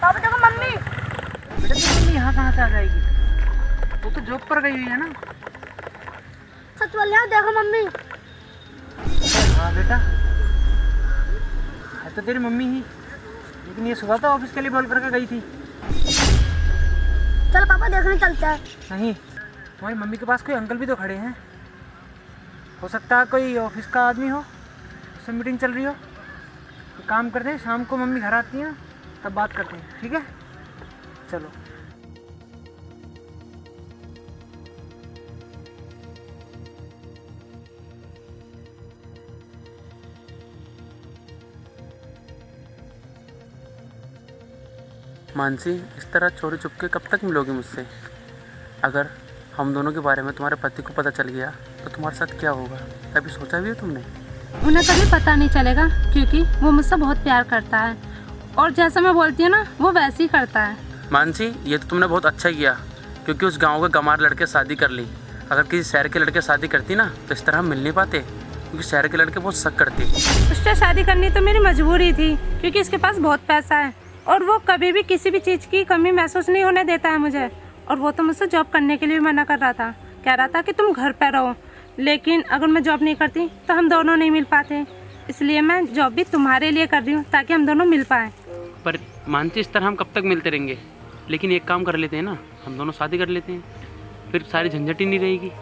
पापा देखो मम्मी। बेटा तेरी मम्मी यहाँ कहाँ से आ जाएगी? वो तो जॉब पर गई हुई है ना। सच बोल रहा देखो मम्मी। हाँ बेटा, है तो तेरी मम्मी ही, लेकिन ये सुबह तो ऑफिस के लिए बोल करके गई थी। चलो पापा देखने चलते हैं। नहीं, तुम्हारी मम्मी के पास कोई अंकल भी तो खड़े हैं। हो सकता है कोई ऑफिस का आदमी हो, उससे मीटिंग चल रही हो। तो काम करते हैं, शाम को मम्मी घर आती हैं तब बात करते हैं, ठीक है? चलो। मानसी, इस तरह चोरी चुपके कब तक मिलोगी मुझसे? अगर हम दोनों के बारे में तुम्हारे पति को पता चल गया तो तुम्हारे साथ क्या होगा? कभी सोचा भी है तुमने? उन्हें कभी पता नहीं चलेगा, क्योंकि वो मुझसे बहुत प्यार करता है और जैसा मैं बोलती हूँ ना वो वैसे ही करता है। मानसी, ये तो तुमने बहुत अच्छा किया, क्योंकि उस गांव के गंवार लड़के शादी कर ली। अगर किसी शहर के लड़के शादी करती ना तो इस तरह हम मिल नहीं पाते, क्योंकि शहर के लड़के बहुत शक करते। उससे शादी करनी तो मेरी मजबूरी थी, क्योंकि इसके पास बहुत पैसा है और वो कभी भी किसी भी चीज़ की कमी महसूस नहीं होने देता है मुझे। और वो तो मुझसे जॉब करने के लिए भी मना कर रहा था, कह रहा था कि तुम घर पर रहो, लेकिन अगर मैं जॉब नहीं करती तो हम दोनों नहीं मिल पाते। इसलिए मैं जॉब भी तुम्हारे लिए कर रही हूँ, ताकि हम दोनों मिल पाएँ। पर मानसी, इस तरह हम कब तक मिलते रहेंगे? लेकिन एक काम कर लेते हैं ना, हम दोनों शादी कर लेते हैं, फिर सारी झंझट ही नहीं रहेगी।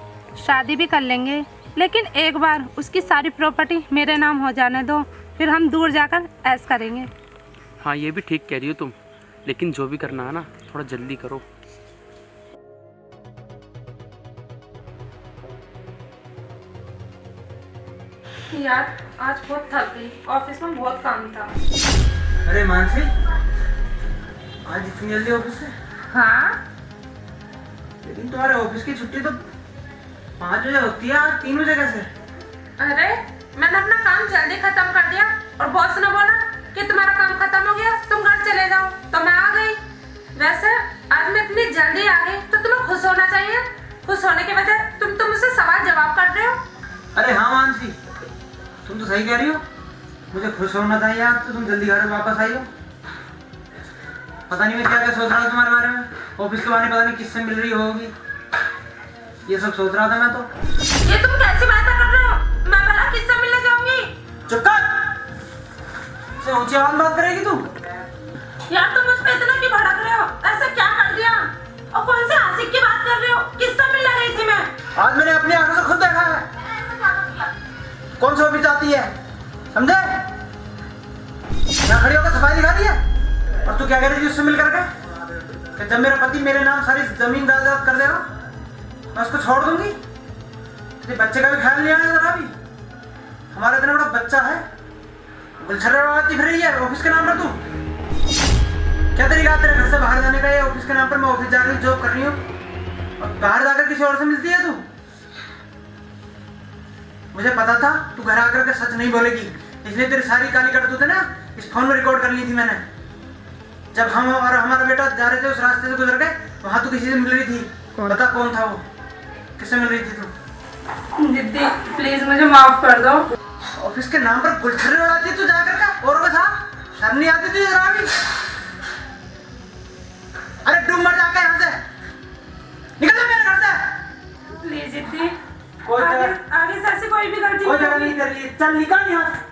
शादी भी कर लेंगे, लेकिन एक बार उसकी सारी प्रॉपर्टी मेरे नाम हो जाने दो, फिर हम दूर जाकर ऐश करेंगे। हाँ, ये भी ठीक कह रही हो तुम, लेकिन जो भी करना है ना थोड़ा जल्दी करो। यार आज बहुत थक गई, ऑफिस में बहुत काम था। अरे मानसी, आज इतनी जल्दी ऑफिस से? हाँ, लेकिन तुम्हारे ऑफिस की छुट्टी तो 5 बजे होती है, आज 3 बजे कैसे? अरे मैंने अपना काम जल्दी खत्म कर दिया और बॉस ने बोला कि तुम्हारा काम खत्म हो गया, तुम घर चले जाओ, तो मैं आ गई। वैसे आज मैं इतनी जल्दी आ गई तो तुम्हें खुश होना चाहिए। खुश होने के बजाय तुम तो मुझसे सवाल जवाब कर रहे हो। अरे हाँ मानसी, तुम तो सही कह रही हो, मुझे खुश होना चाहिए। आज तो तुम जल्दी घर वापस आई हो। पता नहीं मैं क्या क्या सोच रहा था तुम्हारे बारे में, ऑफिस के बारे में पता नहीं किससे मिल रही होगी, ये सब सोच रहा था मैं तो। ये तुम कैसी बातें कर रहे हो? मैं भला किससे मिलने जाऊंगी? चुप कर, से ऊंची आवाज में बात करेगी तू? यार तुम मुझ पे इतना क्यों भड़क रहे हो? ऐसा क्या कर दिया? और कौन से आशिक की बात कर रहे हो? किससे मिलने गई थी मैं? आज मैंने अपनी आंखों से खुद देखा है। कौन सी ऑफिस आती है, समझे? यहाँ खड़ी होकर सफाई दिखा रही है, और तू क्या कह रही थी उससे मिल करके? कि जब मेरा पति मेरे नाम सारी जमीन जायदाद कर देगा मैं उसको छोड़ दूंगी? तेरे बच्चे का भी ख्याल नहीं आया जरा भी? हमारा इतना बड़ा बच्चा है, गुलछर्रा उड़ाती फिर रही है ऑफिस के नाम पर। तू क्या तरीका तेरे घर से बाहर जाने का? ये ऑफिस के नाम पर मैं ऑफिस जा रही हूँ, जॉब कर रही हूँ, और बाहर जाकर किसी और से मिलती है तू? मुझे पता था तू घर आकर के सच नहीं बोलेगी, इसलिए तेरी सारी काली करतूतें ना इस फोन में रिकॉर्ड कर ली थी मैंने। जब हम और हमारा बेटा जा रहे थे उस रास्ते से गुजर गए, वहां तू किसी से मिल रही थी। बता कौन था वो, किससे मिल रही थी तू? दीदी प्लीज मुझे माफ कर दो। ऑफिस के नाम पर गुलछर्रे उड़ाती तू जाकर के औरों के साथ, शर्म नहीं आती तुझे जरा भी? अरे डूब मर जाके यहाँ से, निकल जा मेरे घर से। प्लीज दीदी, कोई आगे से ऐसी कोई भी गलती जगह नहीं कर रही, चल निकल यहाँ से।